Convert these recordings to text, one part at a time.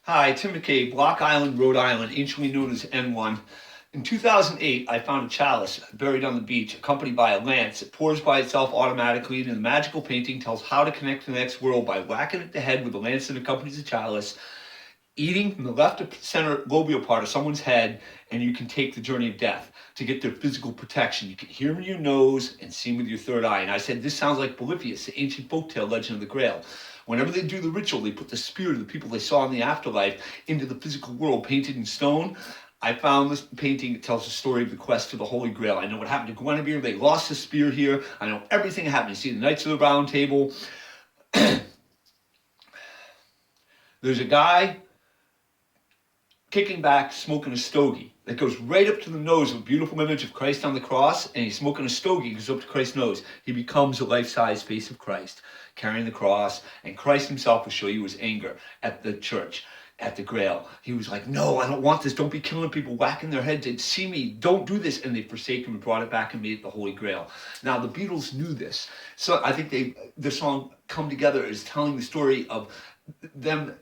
Hi, Tim McKay, Block Island, Rhode Island, anciently known as N1. In 2008, I found a chalice buried on the beach, accompanied by a lance. It pours by itself automatically, and the magical painting tells how to connect to the next world by whacking at the head with the lance that accompanies the chalice, eating from the left to center lobial part of someone's head, and you can take the journey of death to get their physical protection. You can hear with your nose and see with your third eye. And I said, this sounds like Polypheus, the ancient folktale legend of the Grail. Whenever they do the ritual, they put the spirit of the people they saw in the afterlife into the physical world, painted in stone. I found this painting. It tells the story of the quest to the Holy Grail. I know what happened to Guinevere. They lost the spear here. I know everything happened. You see the Knights of the Round Table. There's a guy kicking back, smoking a stogie that goes right up to the nose of a beautiful image of Christ on the cross, and he's smoking a stogie, goes up to Christ's nose. He becomes a life-size face of Christ, carrying the cross, and Christ himself will show you his anger at the church, at the Grail. He was like, no, I don't want this. Don't be killing people, whacking their heads. They'd see me. Don't do this. And they forsake him and brought it back and made it the Holy Grail. Now, the Beatles knew this. So I think the song Come Together is telling the story of them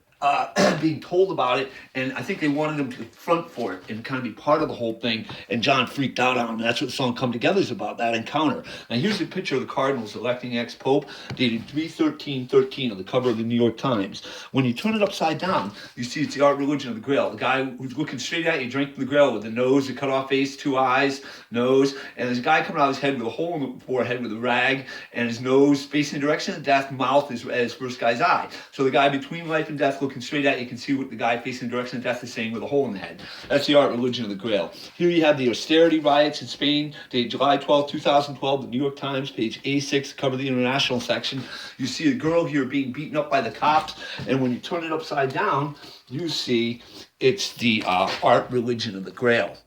being told about it, and I think they wanted him to front for it and kind of be part of the whole thing, and John freaked out on him. That's what the song Come Together is about, that encounter. Now here's a picture of the Cardinals electing ex-Pope, dated 3/13/13 on the cover of the New York Times. When you turn it upside down, you see it's the art religion of the Grail. The guy who's looking straight at you, drinking the Grail with the nose, the cut off face, two eyes, nose, and there's a guy coming out of his head with a hole in the forehead with a rag, and his nose facing the direction of death, mouth is at his first guy's eye. So the guy between life and death looking straight at you can see what the guy facing the direction of death is saying with a hole in the head. That's the art religion of the Grail. Here you have the austerity riots in Spain, dated July 12, 2012, the New York Times, page A6, cover the international section. You see a girl here being beaten up by the cops, and when you turn it upside down, you see it's the art religion of the Grail.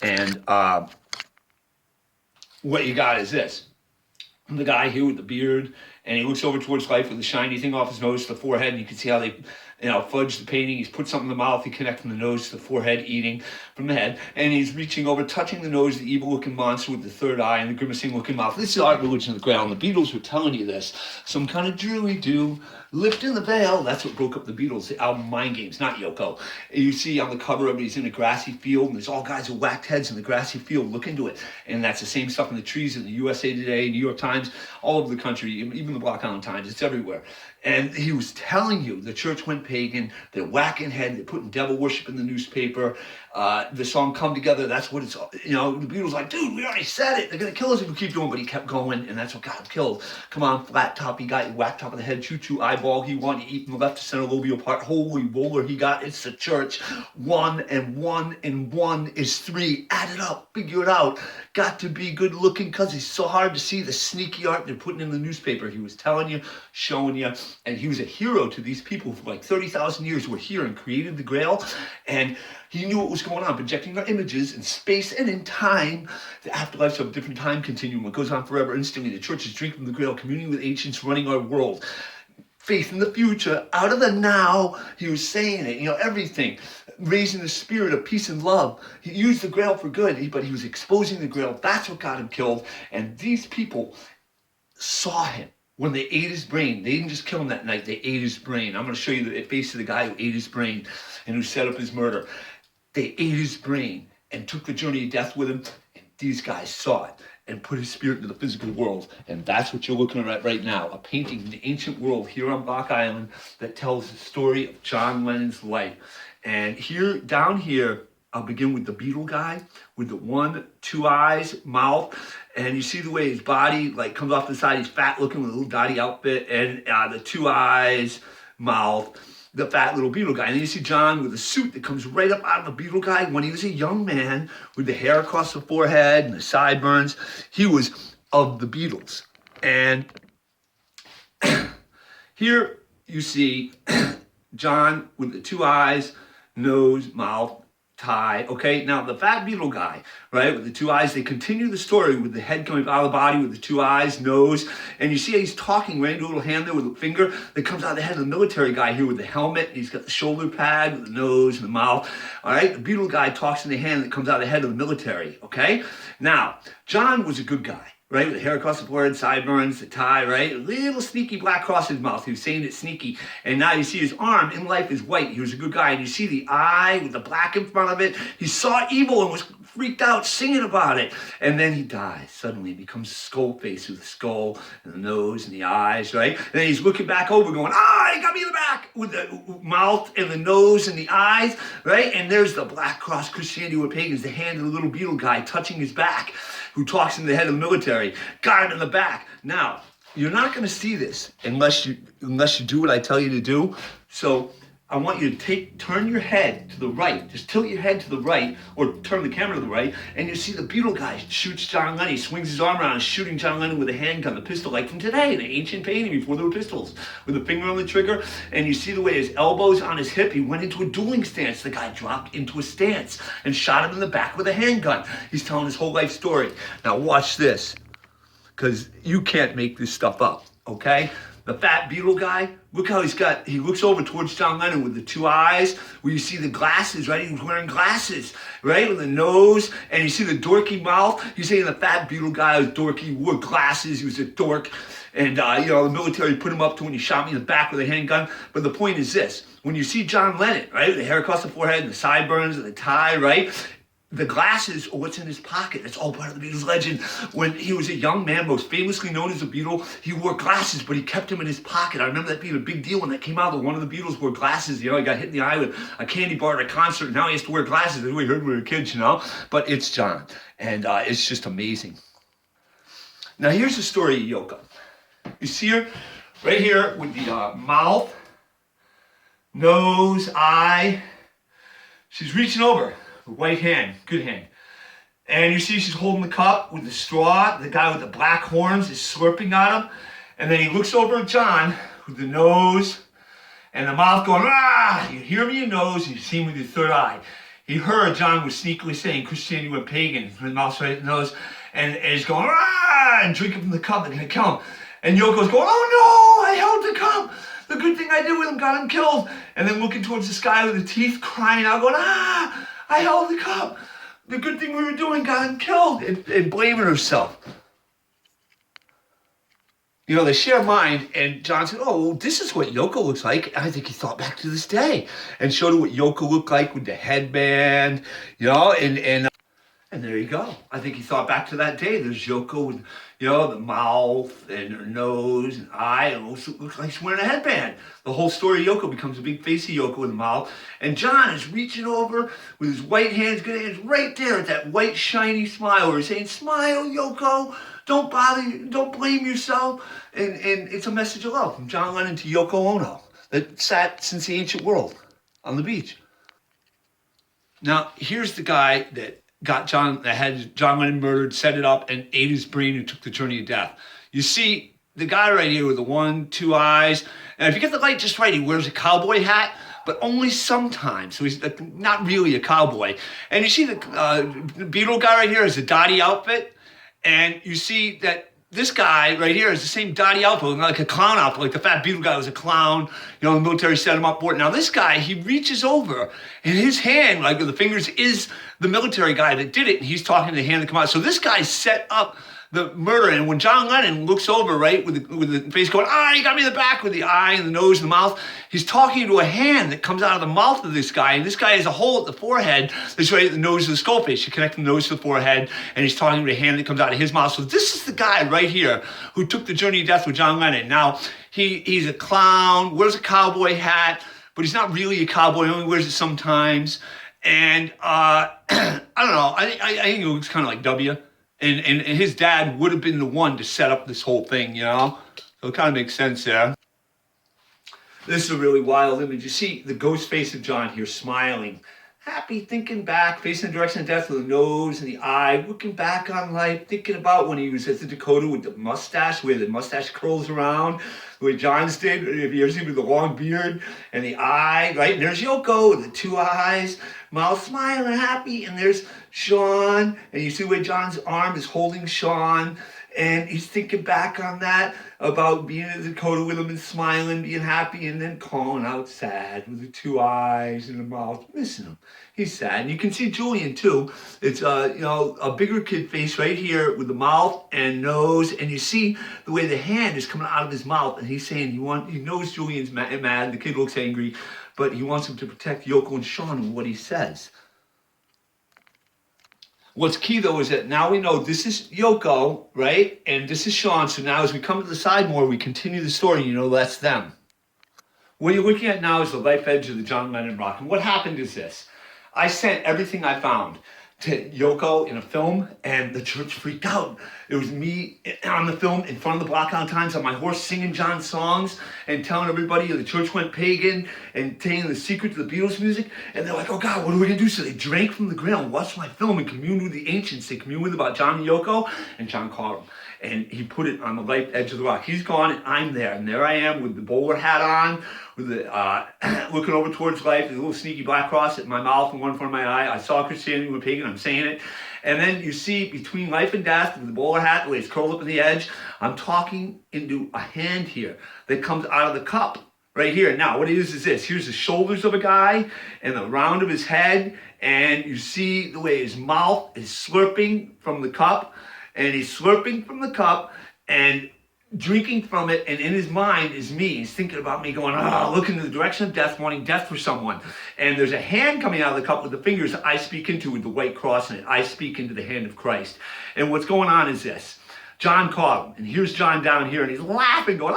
And what you got is this. The guy here with the beard, and he looks over towards life with the shiny thing off his nose to the forehead, and you can see how they fudge the painting. He's put something in the mouth, he connects from the nose to the forehead, eating from the head, and he's reaching over, touching the nose, the evil-looking monster with the third eye and the grimacing-looking mouth. This is the art religion of the Grail, and the Beatles were telling you this. Some kind of drewy-do, lifting the veil. That's what broke up the Beatles, the album Mind Games, not Yoko. You see on the cover of it, he's in a grassy field, and there's all guys with whacked heads in the grassy field. Look into it. And that's the same stuff in the trees in the USA Today, New York Times, all over the country, even the Block Island Times. It's everywhere. And he was telling you the church went pagan, they're whacking head, they're putting devil worship in the newspaper. The song Come Together, that's what it's, the Beatles like, dude, we already said it. They're going to kill us if we keep doing it. But he kept going, and that's what got him killed. Come on, flat top, he got you, whack top of the head, choo-choo eyeball, he won, you eat from the left to center lobial part. Holy roller, he got, it's the church. 1 and 1 and 1 is 3. Add it up, figure it out. Got to be good looking because he's so hard to see the sneaky art they're putting in the newspaper. He was telling you, showing you, and he was a hero to these people for like 30,000 years who were here and created the Grail, and he knew what was going on, projecting their images in space and in time. The afterlife's of a different time continuum. It goes on forever instantly. The church is drinking the Grail, communing with ancients, running our world. Faith in the future, out of the now. He was saying it, everything. Raising the spirit of peace and love. He used the Grail for good, but he was exposing the Grail. That's what got him killed. And these people saw him. When they ate his brain, they didn't just kill him that night, they ate his brain. I'm going to show you the face of the guy who ate his brain and who set up his murder. They ate his brain and took the journey of death with him, and these guys saw it and put his spirit into the physical world. And that's what you're looking at right now, a painting from the ancient world here on Block Island that tells the story of John Lennon's life. And here, down here, I'll begin with the Beatle guy with the 1, 2 eyes, mouth, and you see the way his body comes off the side. He's fat looking with a little dotty outfit, and the 2 eyes, mouth, the fat little Beatle guy. And then you see John with a suit that comes right up out of the Beatle guy when he was a young man with the hair across the forehead and the sideburns. He was of the Beatles. And here you see John with the 2 eyes, nose, mouth, tie. Okay, now the fat Beatle guy, right, with the 2 eyes, they continue the story with the head coming out of the body with the 2 eyes, nose, and you see he's talking right into a little hand there with a finger that comes out of the head of the military guy here with the helmet, and he's got the shoulder pad with the nose and the mouth. All right, the Beatle guy talks in the hand that comes out of the head of the military. Okay, now John was a good guy. right? With the hair across the forehead, sideburns, the tie, right? A little sneaky black cross his mouth. He was saying it sneaky. And now you see his arm in life is white. He was a good guy. And you see the eye with the black in front of it. He saw evil and was freaked out singing about it. And then he dies. Suddenly he becomes a skull face with the skull and the nose and the eyes, right? And then he's looking back over going, he got me in the back with the mouth and the nose and the eyes, right? And there's the black cross Christianity with pagans, the hand of the little Beatle guy touching his back, who talks to the head of the military, got him in the back. Now, you're not going to see this unless you do what I tell you to do. So I want you to turn your head to the right. Just tilt your head to the right, or turn the camera to the right, and you see the Beatle guy shoots John Lennon. He swings his arm around and shooting John Lennon with a handgun, the pistol, like from today, an ancient painting before there were pistols, with a finger on the trigger. And you see the way his elbow's on his hip. He went into a dueling stance. The guy dropped into a stance and shot him in the back with a handgun. He's telling his whole life story. Now watch this, because you can't make this stuff up, okay? The fat Beatle guy, look how he looks over towards John Lennon with the two eyes, where you see the glasses, right? He was wearing glasses, right? With the nose, and you see the dorky mouth. He's saying the fat Beatle guy was dorky, wore glasses, he was a dork. And, the military put him up to when he shot me in the back with a handgun. But the point is this, when you see John Lennon, right? With the hair across the forehead and the sideburns and the tie, right? The glasses are what's in his pocket. That's all part of the Beatles legend. When he was a young man, most famously known as a Beatle, he wore glasses, but he kept them in his pocket. I remember that being a big deal when that came out, that one of the Beatles wore glasses. He got hit in the eye with a candy bar at a concert, and now he has to wear glasses. That's what we heard when we were kids, But it's John, and it's just amazing. Now here's the story of Yoko. You see her right here with the mouth, nose, eye. She's reaching over. White hand, good hand. And you see she's holding the cup with the straw. The guy with the black horns is slurping on him. And then he looks over at John with the nose and the mouth going, You hear me in your nose, and you see me with your third eye. He heard John was sneakily saying Christianity went pagan, with the mouth right in the nose. And he's going, and drinking from the cup, they're going to kill him. And Yoko's going, oh no, I held the cup. The good thing I did with him got him killed. And then looking towards the sky with the teeth, crying out, going, I held the cup. The good thing we were doing got him killed. And blaming herself. They share a mind, and John said, this is what Yoko looks like. And I think he thought back to this day and showed her what Yoko looked like with the headband, and there you go. I think he thought back to that day. There's Yoko with, the mouth and her nose and eye. And also looks like she's wearing a headband. The whole story of Yoko becomes a big face of Yoko with the mouth. And John is reaching over with his white hands, good hands, right there at that white shiny smile where he's saying, smile, Yoko. Don't bother you. Don't blame yourself. And it's a message of love from John Lennon to Yoko Ono that sat since the ancient world on the beach. Now, here's the guy that had John Lennon murdered, set it up, and ate his brain and took the journey of death. You see the guy right here with the 1, 2 eyes, and if you get the light just right, he wears a cowboy hat, but only sometimes, so he's not really a cowboy. And you see the Beatle guy right here has a Dottie outfit, and you see that this guy right here is the same Dottie outfit, like a clown outfit, like the fat Beatle guy was a clown. The military set him up for it. Now this guy, he reaches over, and his hand, like with the fingers, is the military guy that did it, and he's talking to the hand that come out. So this guy set up the murder, and when John Lennon looks over, right, with the face going, you got me in the back with the eye and the nose and the mouth, he's talking to a hand that comes out of the mouth of this guy, and this guy has a hole at the forehead that's right at the nose of the skull face. You connect the nose to the forehead, and he's talking to a hand that comes out of his mouth. So this is the guy right here who took the journey of death with John Lennon. Now, he's a clown, wears a cowboy hat, but he's not really a cowboy, he only wears it sometimes. And I don't know, I think he looks kind of like W. And his dad would have been the one to set up this whole thing, So it kind of makes sense there. This is a really wild image. You see the ghost face of John here smiling, happy, thinking back, facing the direction of death with the nose and the eye, looking back on life, thinking about when he was at the Dakota with the mustache, where the mustache curls around, the way John's did, if you ever see him with the long beard and the eye, right? And there's Yoko with the 2 eyes, mouth smiling, happy, and there's Sean, and you see where John's arm is holding Sean, And he's thinking back on that, about being in Dakota with him and smiling, being happy, and then calling out sad with the two eyes and the mouth, missing him. He's sad. And you can see Julian too. It's a bigger kid face right here with the mouth and nose, and you see the way the hand is coming out of his mouth, and he's saying he knows Julian's mad. The kid looks angry, but he wants him to protect Yoko and Sean with what he says. What's key though is that now we know this is Yoko, right? And this is Sean. So now as we come to the side more, we continue the story, that's them. What you're looking at now is the life edge of the John Lennon rock. And what happened is this. I sent everything I found to Yoko in a film, and the church freaked out. It was me on the film in front of the Blackout Times on my horse singing John's songs and telling everybody the church went pagan and telling the secret to the Beatles music. And they're like, oh God, what are we going to do? So they drank from the grail and watched my film and communed with the ancients. They communed with about John and Yoko, and John caught him. And he put it on the life edge of the rock. He's gone, and I'm there. And there I am with the bowler hat on, with the looking over towards life, with a little sneaky black cross at my mouth and one in front of my eye. I saw Christianity went pagan. I'm saying it. And then you see between life and death, with the bowler hat, the way it's curled up in the edge, I'm talking into a hand here that comes out of the cup right here. Now, what it is this. Here's the shoulders of a guy and the round of his head. And you see the way his mouth is slurping from the cup. And he's slurping from the cup and drinking from it, and in his mind is me. He's thinking about me, going, looking in the direction of death, wanting death for someone. And there's a hand coming out of the cup with the fingers I speak into with the white cross in it. I speak into the hand of Christ. And what's going on is this. John caught him, and here's John down here, and he's laughing, going,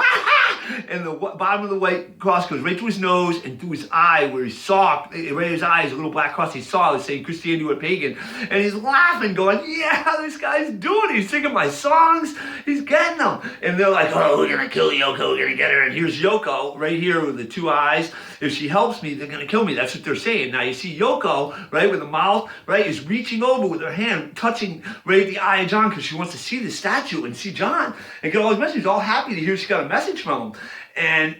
and the bottom of the white cross goes right through his nose and through his eye, where he saw, right in his eyes, a little black cross he saw, saying Christianity went pagan, and he's laughing, going, yeah, this guy's doing it, he's singing my songs, he's getting them, and they're like, oh, we're gonna kill Yoko, we're gonna get her, and here's Yoko, right here with the two eyes, if she helps me, they're gonna kill me, that's what they're saying. Now you see Yoko, right, with the mouth, right, is reaching over with her hand, touching right the eye of John, because she wants to see the statue and see John and get all his messages. All happy to hear she got a message from him. And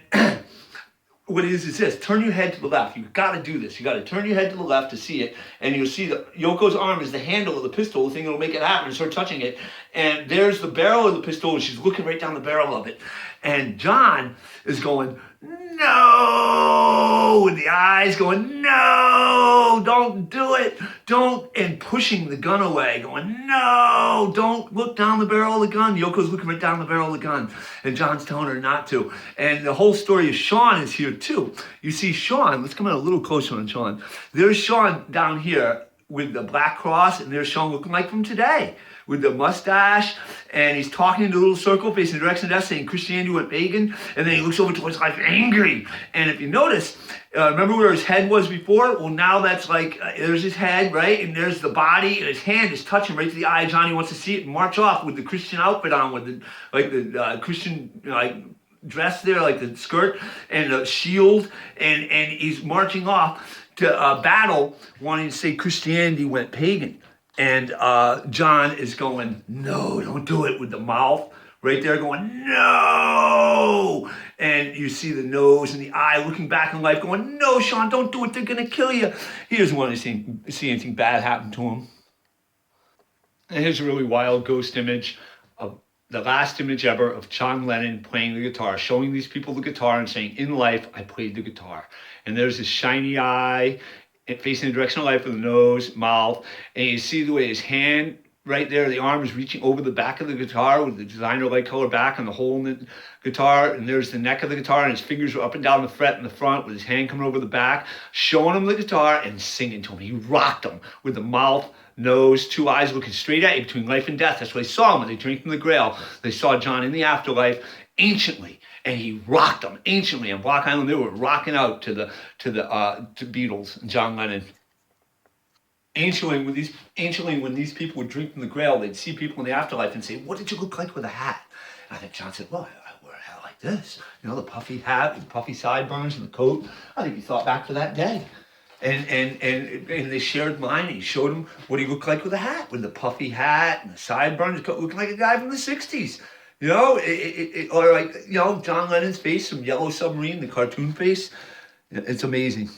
what it is this. Turn your head to the left. You've got to do this. You got to turn your head to the left to see it. And you'll see that Yoko's arm is the handle of the pistol, the thing that'll make it happen, and start touching it. And there's the barrel of the pistol, and she's looking right down the barrel of it. And John is going, no, with the eyes going, no, don't do it, don't, and pushing the gun away, going, no, don't look down the barrel of the gun. Yoko's looking right down the barrel of the gun, and John's telling her not to. And the whole story of Sean is here too. You see Sean, let's come in a little closer on Sean. There's Sean down here with the black cross, and there's Sean looking like from today, with the mustache, and he's talking into a little circle facing the direction of death, saying Christianity went pagan, and then he looks over towards life angry. And if you notice, remember where his head was before? Well, now that's like, there's his head, right? And there's the body, and his hand is touching right to the eye of John. He wants to see it and march off with the Christian outfit on, with the Christian, dress there, like the skirt and the shield, and he's marching off to battle, wanting to say Christianity went pagan. And John is going, no, don't do it, with the mouth right there going, no. And you see the nose and the eye looking back in life going, no, Sean, don't do it. They're going to kill you. He doesn't want to see anything bad happen to him. And here's a really wild ghost image of the last image ever of John Lennon playing the guitar, showing these people the guitar and saying, in life, I played the guitar. And there's this shiny eye facing the direction of life with the nose, mouth, and you see the way his hand right there, the arm is reaching over the back of the guitar with the designer light color back and the hole in the guitar, and there's the neck of the guitar, and his fingers are up and down the fret in the front with his hand coming over the back, showing him the guitar and singing to him. He rocked him with the mouth, nose, two eyes looking straight at you between life and death. That's what they saw him when they drank from the grail. They saw John in the afterlife anciently, and he rocked them anciently on Block Island. They were rocking out to the Beatles and John Lennon. Anciently, when these people would drink from the grail, they'd see people in the afterlife and say, "What did you look like with a hat?" And I think John said, "Well, I wear a hat like this, the puffy hat, the puffy sideburns, and the coat." I think he thought back to that day. And they shared mine, and he showed him what he looked like with a hat, with the puffy hat and the sideburns, looking like a guy from the 60s. Or like, John Lennon's face from Yellow Submarine, the cartoon face. It's amazing.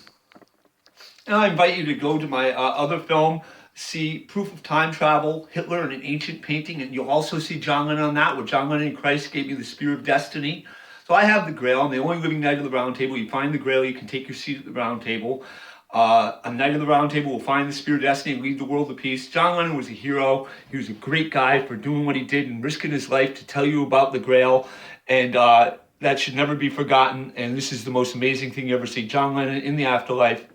And I invite you to go to my other film, see proof of time travel, Hitler in an ancient painting, and you'll also see John Lennon on that, where John Lennon and Christ gave you the spear of destiny. So I have the Grail. I'm the only living knight of the Round Table. You find the Grail, you can take your seat at the Round Table. A knight of the Round Table will find the spear of destiny and lead the world to peace. John Lennon was a hero. He was a great guy for doing what he did and risking his life to tell you about the Grail. And that should never be forgotten. And this is the most amazing thing you ever see. John Lennon in the afterlife.